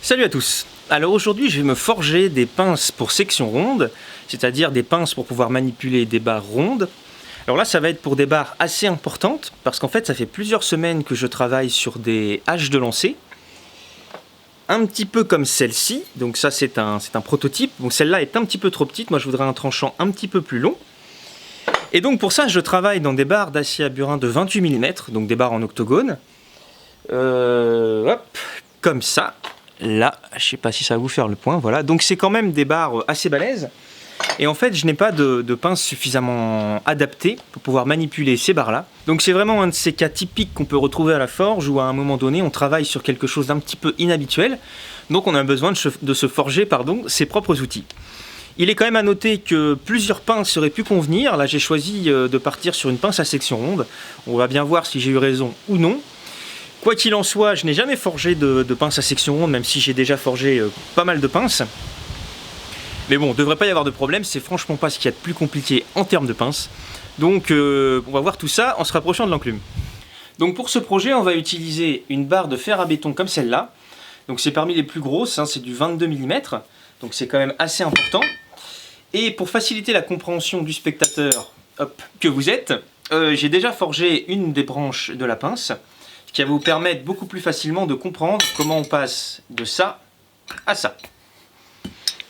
Salut à tous. Alors aujourd'hui je vais me forger des pinces pour section ronde, c'est-à-dire des pinces pour pouvoir manipuler des barres rondes. Alors là ça va être pour des barres assez importantes, parce qu'en fait ça fait plusieurs semaines que je travaille sur des haches de lancer. Un petit peu comme celle-ci, donc ça c'est un prototype. Bon, celle-là est un petit peu trop petite, moi je voudrais un tranchant un petit peu plus long. Et donc pour ça je travaille dans des barres d'acier à burin de 28 mm, donc des barres en octogone. Hop, comme ça. Là, je sais pas si ça va vous faire le point, voilà. Donc c'est quand même des barres assez balèzes. Et en fait, je n'ai pas de pince suffisamment adaptée pour pouvoir manipuler ces barres-là. Donc c'est vraiment un de ces cas typiques qu'on peut retrouver à la forge où à un moment donné, on travaille sur quelque chose d'un petit peu inhabituel. Donc on a besoin de se forger ses propres outils. Il est quand même à noter que plusieurs pinces auraient pu convenir. Là, j'ai choisi de partir sur une pince à section ronde. On va bien voir si j'ai eu raison ou non. Quoi qu'il en soit, je n'ai jamais forgé de pince à section ronde, même si j'ai déjà forgé pas mal de pinces. Mais bon, il ne devrait pas y avoir de problème, c'est franchement pas ce qu'il y a de plus compliqué en termes de pinces. Donc on va voir tout ça en se rapprochant de l'enclume. Donc pour ce projet, on va utiliser une barre de fer à béton comme celle-là. Donc c'est parmi les plus grosses, hein, c'est du 22 mm, donc c'est quand même assez important. Et pour faciliter la compréhension du spectateur que vous êtes, j'ai déjà forgé une des branches de la pince, qui va vous permettre beaucoup plus facilement de comprendre comment on passe de ça à ça.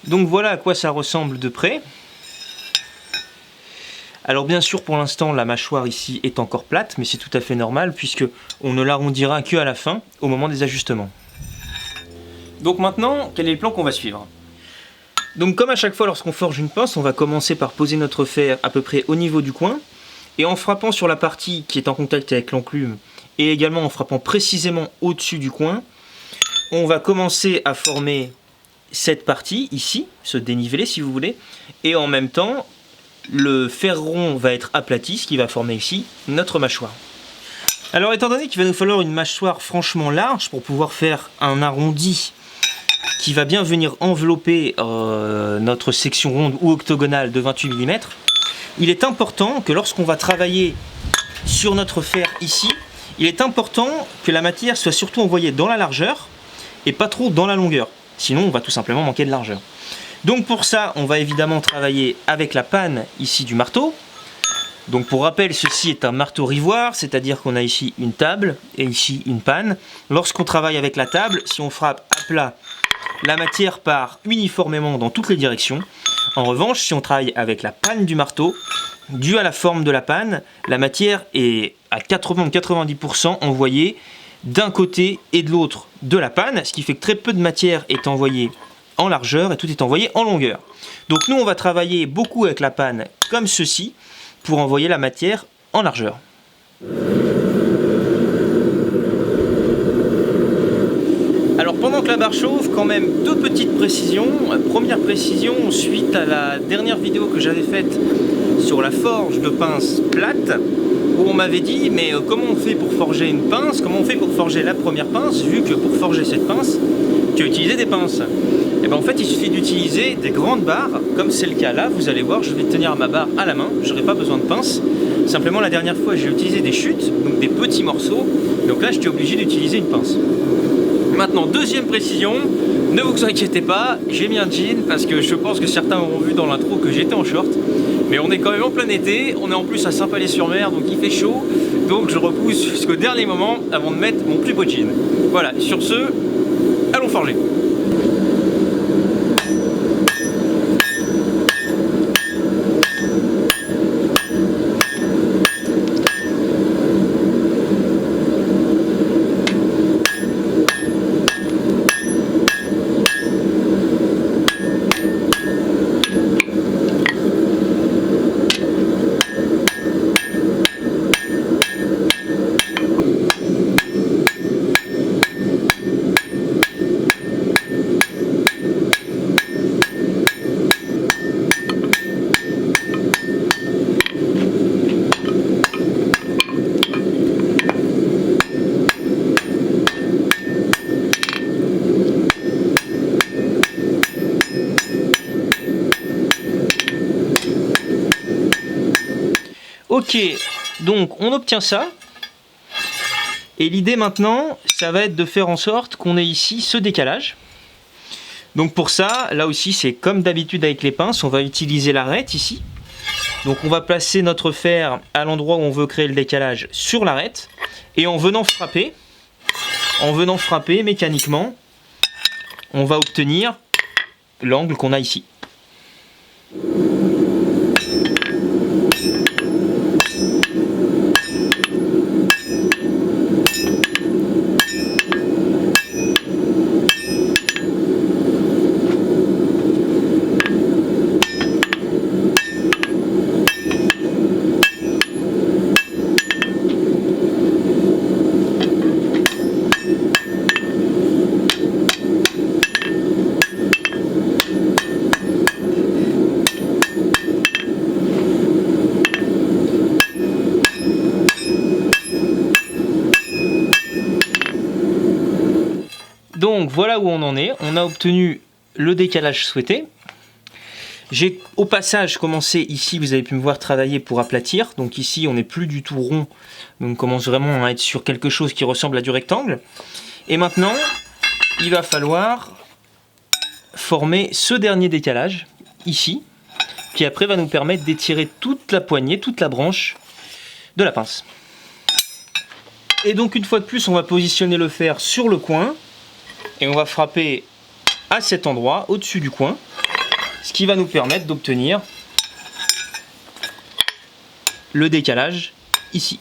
Donc voilà à quoi ça ressemble de près. Alors bien sûr pour l'instant la mâchoire ici est encore plate, mais c'est tout à fait normal puisque on ne l'arrondira qu'à la fin, au moment des ajustements. Donc maintenant, quel est le plan qu'on va suivre? Donc comme à chaque fois lorsqu'on forge une pince, on va commencer par poser notre fer à peu près au niveau du coin, et en frappant sur la partie qui est en contact avec l'enclume, et également en frappant précisément au-dessus du coin, on va commencer à former cette partie ici, ce dénivelé si vous voulez, et en même temps, le fer rond va être aplati, ce qui va former ici notre mâchoire. Alors étant donné qu'il va nous falloir une mâchoire franchement large pour pouvoir faire un arrondi qui va bien venir envelopper notre section ronde ou octogonale de 28 mm, il est important que lorsqu'on va travailler sur notre fer ici, il est important que la matière soit surtout envoyée dans la largeur et pas trop dans la longueur. Sinon, on va tout simplement manquer de largeur. Donc pour ça, on va évidemment travailler avec la panne ici du marteau. Donc pour rappel, ceci est un marteau rivoire, c'est-à-dire qu'on a ici une table et ici une panne. Lorsqu'on travaille avec la table, si on frappe à plat, la matière part uniformément dans toutes les directions. En revanche, si on travaille avec la panne du marteau, dû à la forme de la panne, la matière est à 80-90% envoyée d'un côté et de l'autre de la panne, ce qui fait que très peu de matière est envoyée en largeur et tout est envoyé en longueur. Donc nous on va travailler beaucoup avec la panne comme ceci pour envoyer la matière en largeur. Alors pendant que la barre chauffe, quand même deux petites précisions. Première précision, suite à la dernière vidéo que j'avais faite sur la forge de pince plate, où on m'avait dit mais comment on fait pour forger une pince, comment on fait pour forger la première pince, vu que pour forger cette pince, tu as utilisé des pinces. Et bien en fait il suffit d'utiliser des grandes barres, comme c'est le cas là, vous allez voir, je vais tenir ma barre à la main, je n'aurai pas besoin de pince. Simplement la dernière fois j'ai utilisé des chutes, donc des petits morceaux, donc là j'étais obligé d'utiliser une pince. Maintenant, deuxième précision, ne vous inquiétez pas, j'ai mis un jean parce que je pense que certains auront vu dans l'intro que j'étais en short. Mais on est quand même en plein été, on est en plus à Saint-Palais-sur-Mer, donc il fait chaud. Donc je repousse jusqu'au dernier moment avant de mettre mon plus beau jean. Voilà, sur ce, allons forger. Ok, donc on obtient ça. Et l'idée maintenant, ça va être de faire en sorte qu'on ait ici ce décalage. Donc pour ça, là aussi c'est comme d'habitude avec les pinces, on va utiliser l'arête ici. Donc on va placer notre fer à l'endroit où on veut créer le décalage sur l'arête. Et en venant frapper mécaniquement, on va obtenir l'angle qu'on a ici. Donc voilà où on en est, on a obtenu le décalage souhaité. J'ai au passage commencé ici, vous avez pu me voir travailler pour aplatir, donc ici on n'est plus du tout rond, donc on commence vraiment à être sur quelque chose qui ressemble à du rectangle. Et maintenant, il va falloir former ce dernier décalage, ici, qui après va nous permettre d'étirer toute la poignée, toute la branche de la pince. Et donc une fois de plus, on va positionner le fer sur le coin, et on va frapper à cet endroit, au-dessus du coin, ce qui va nous permettre d'obtenir le décalage ici.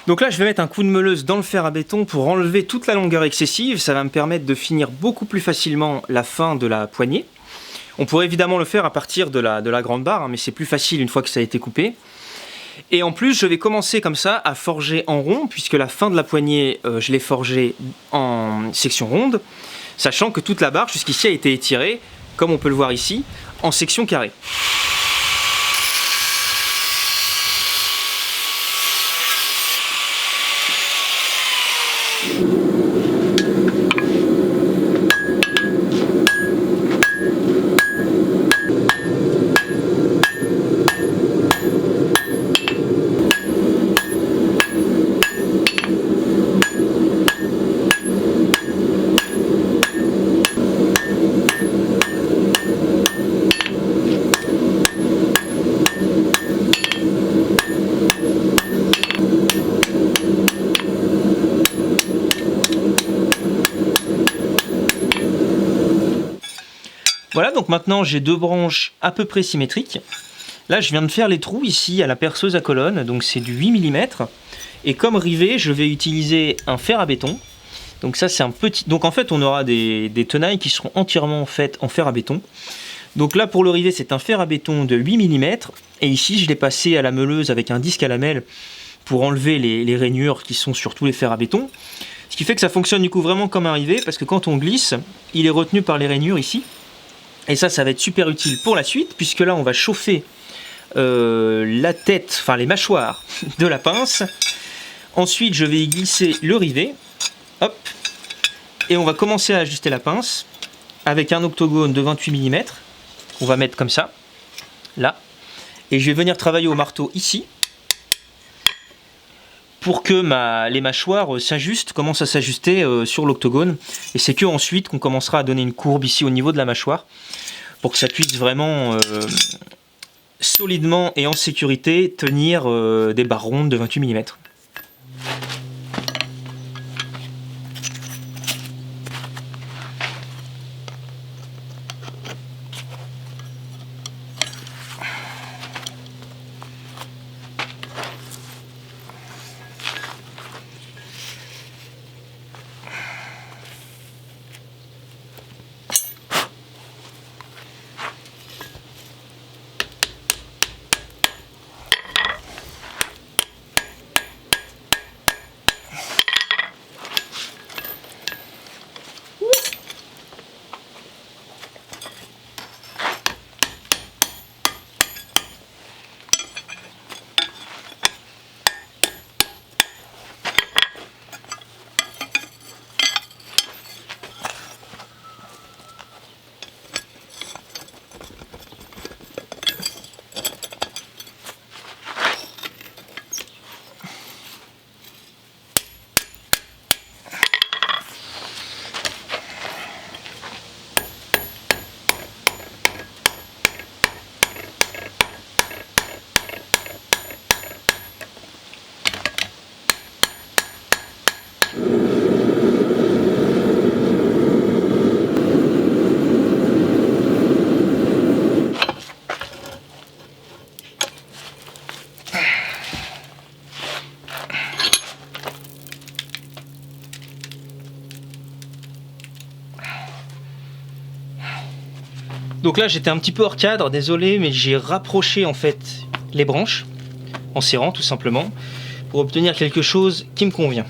Donc là, je vais mettre un coup de meuleuse dans le fer à béton pour enlever toute la longueur excessive. Ça va me permettre de finir beaucoup plus facilement la fin de la poignée. On pourrait évidemment le faire à partir de la grande barre, hein, mais c'est plus facile une fois que ça a été coupé. Et en plus, je vais commencer comme ça à forger en rond, puisque la fin de la poignée, je l'ai forgée en section ronde, sachant que toute la barre jusqu'ici a été étirée, comme on peut le voir ici, en section carrée. Voilà, donc maintenant j'ai deux branches à peu près symétriques. Là, je viens de faire les trous ici à la perceuse à colonne, donc c'est du 8 mm. Et comme rivet, je vais utiliser un fer à béton. Donc ça, c'est un petit... Donc en fait, on aura des tenailles qui seront entièrement faites en fer à béton. Donc là, pour le rivet, c'est un fer à béton de 8 mm. Et ici, je l'ai passé à la meuleuse avec un disque à lamelles pour enlever les rainures qui sont sur tous les fers à béton. Ce qui fait que ça fonctionne du coup vraiment comme un rivet, parce que quand on glisse, il est retenu par les rainures ici. Et ça va être super utile pour la suite, puisque là on va chauffer la tête, enfin les mâchoires de la pince. Ensuite je vais y glisser le rivet, hop, et on va commencer à ajuster la pince avec un octogone de 28 mm qu'on va mettre comme ça, là, et je vais venir travailler au marteau ici pour que les mâchoires s'ajustent, commencent à s'ajuster sur l'octogone, et c'est que ensuite qu'on commencera à donner une courbe ici au niveau de la mâchoire pour que ça puisse vraiment solidement et en sécurité tenir des barres rondes de 28 mm. Donc là j'étais un petit peu hors cadre, désolé, mais j'ai rapproché en fait les branches en serrant tout simplement pour obtenir quelque chose qui me convient.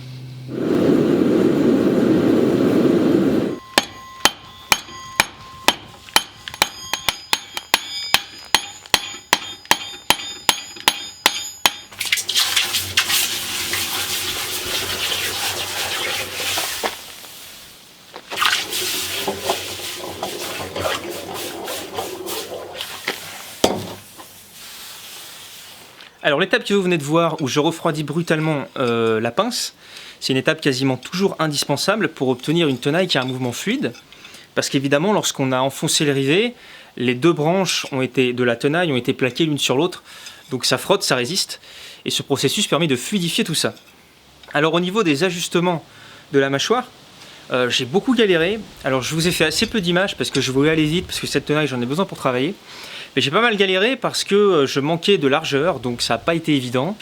Alors l'étape que vous venez de voir où je refroidis brutalement la pince, c'est une étape quasiment toujours indispensable pour obtenir une tenaille qui a un mouvement fluide. Parce qu'évidemment lorsqu'on a enfoncé le rivet, les deux branches de la tenaille ont été plaquées l'une sur l'autre. Donc ça frotte, ça résiste. Et ce processus permet de fluidifier tout ça. Alors au niveau des ajustements de la mâchoire, j'ai beaucoup galéré. Alors je vous ai fait assez peu d'images parce que je voulais aller vite, parce que cette tenaille j'en ai besoin pour travailler. Mais j'ai pas mal galéré parce que je manquais de largeur, donc ça n'a pas été évident.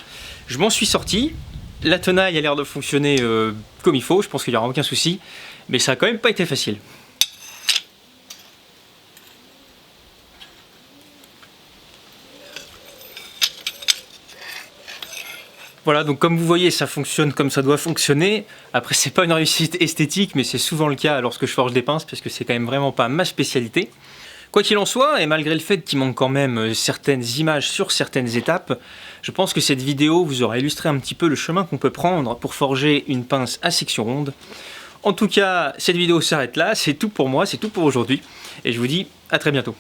Je m'en suis sorti. La tenaille a l'air de fonctionner comme il faut, je pense qu'il n'y aura aucun souci. Mais ça n'a quand même pas été facile. Voilà, donc comme vous voyez, ça fonctionne comme ça doit fonctionner. Après, c'est pas une réussite esthétique, mais c'est souvent le cas lorsque je forge des pinces, parce que c'est quand même vraiment pas ma spécialité. Quoi qu'il en soit, et malgré le fait qu'il manque quand même certaines images sur certaines étapes, je pense que cette vidéo vous aura illustré un petit peu le chemin qu'on peut prendre pour forger une pince à section ronde. En tout cas, cette vidéo s'arrête là, c'est tout pour moi, c'est tout pour aujourd'hui, et je vous dis à très bientôt.